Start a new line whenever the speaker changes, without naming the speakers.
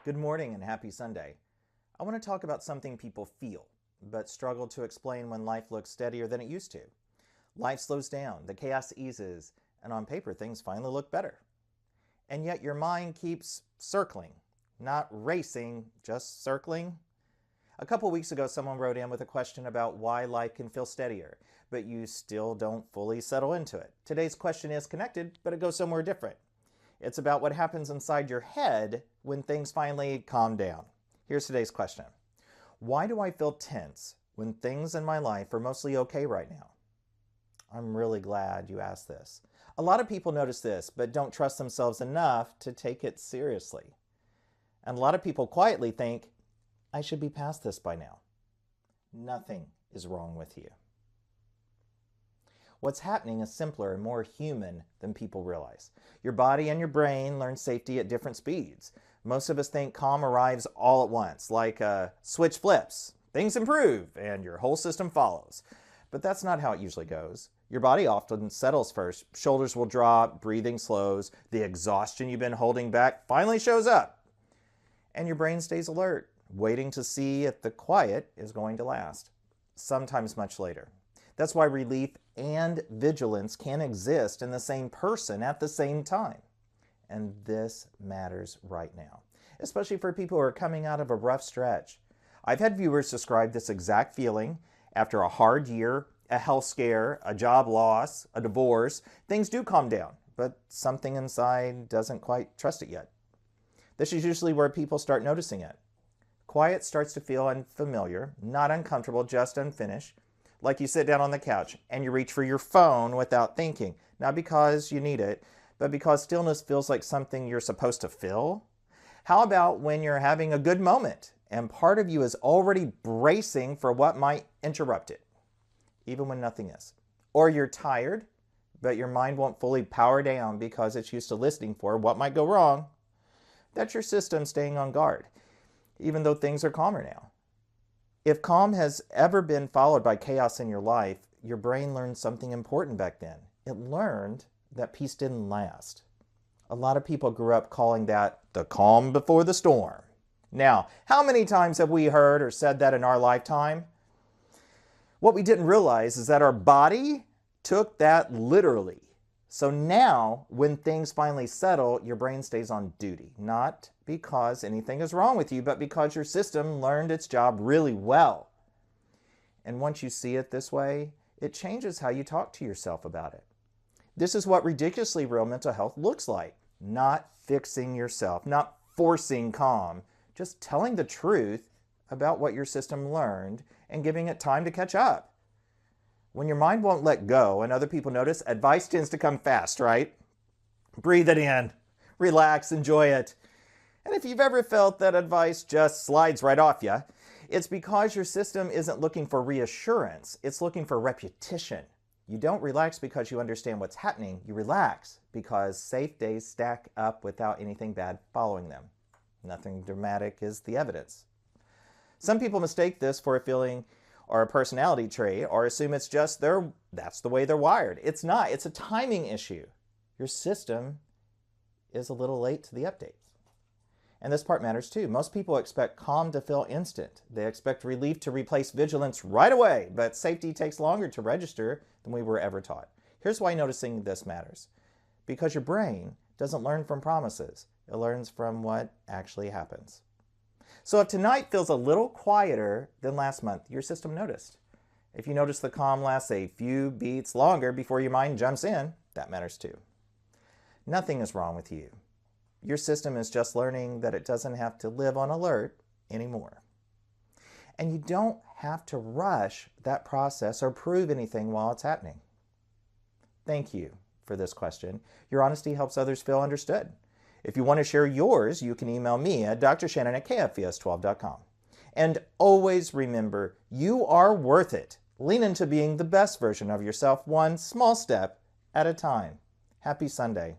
Good morning and happy Sunday. I want to talk about something people feel, but struggle to explain when life looks steadier than it used to. Life slows down, the chaos eases, and on paper things finally look better. And yet your mind keeps circling, not racing, just circling. A couple weeks ago, someone wrote in with a question about why life can feel steadier, but you still don't fully settle into it. Today's question is connected, but it goes somewhere different. It's about what happens inside your head when things finally calm down. Here's today's question. Why do I feel tense when things in my life are mostly okay right now? I'm really glad you asked this. A lot of people notice this, but don't trust themselves enough to take it seriously. And a lot of people quietly think, I should be past this by now. Nothing is wrong with you. What's happening is simpler and more human than people realize. Your body and your brain learn safety at different speeds. Most of us think calm arrives all at once, like a switch flips, things improve, and your whole system follows. But that's not how it usually goes. Your body often settles first. Shoulders will drop, breathing slows, the exhaustion you've been holding back finally shows up. And your brain stays alert, waiting to see if the quiet is going to last, sometimes much later. That's why relief and vigilance can exist in the same person at the same time. And this matters right now, especially for people who are coming out of a rough stretch. I've had viewers describe this exact feeling after a hard year, a health scare, a job loss, a divorce. Things do calm down, but something inside doesn't quite trust it yet. This is usually where people start noticing it. Quiet starts to feel unfamiliar, not uncomfortable, just unfinished. Like you sit down on the couch and you reach for your phone without thinking, not because you need it, but because stillness feels like something you're supposed to fill. How about when you're having a good moment and part of you is already bracing for what might interrupt it, even when nothing is? Or you're tired, but your mind won't fully power down because it's used to listening for what might go wrong. That's your system staying on guard, even though things are calmer now. If calm has ever been followed by chaos in your life, your brain learned something important back then. It learned that peace didn't last. A lot of people grew up calling that the calm before the storm. Now, how many times have we heard or said that in our lifetime? What we didn't realize is that our body took that literally. So now, when things finally settle, your brain stays on duty, not because anything is wrong with you, but because your system learned its job really well. And once you see it this way, it changes how you talk to yourself about it. This is what ridiculously real mental health looks like. Not fixing yourself, not forcing calm, just telling the truth about what your system learned and giving it time to catch up. When your mind won't let go and other people notice, advice tends to come fast, right? Breathe it in, relax, enjoy it. And if you've ever felt that advice just slides right off you, it's because your system isn't looking for reassurance, it's looking for repetition. You don't relax because you understand what's happening, you relax because safe days stack up without anything bad following them. Nothing dramatic is the evidence. Some people mistake this for a feeling or a personality trait, or assume it's just that's the way they're wired. It's not. It's a timing issue. Your system is a little late to the updates. And this part matters too. Most people expect calm to feel instant. They expect relief to replace vigilance right away, but safety takes longer to register than we were ever taught. Here's why noticing this matters. Because your brain doesn't learn from promises. It learns from what actually happens. So if tonight feels a little quieter than last month, your system noticed. If you notice the calm lasts a few beats longer before your mind jumps in, that matters too. Nothing is wrong with you. Your system is just learning that it doesn't have to live on alert anymore. And you don't have to rush that process or prove anything while it's happening. Thank you for this question. Your honesty helps others feel understood. If you want to share yours, you can email me at drshannon@kfvs12.com. And always remember, you are worth it. Lean into being the best version of yourself, one small step at a time. Happy Sunday.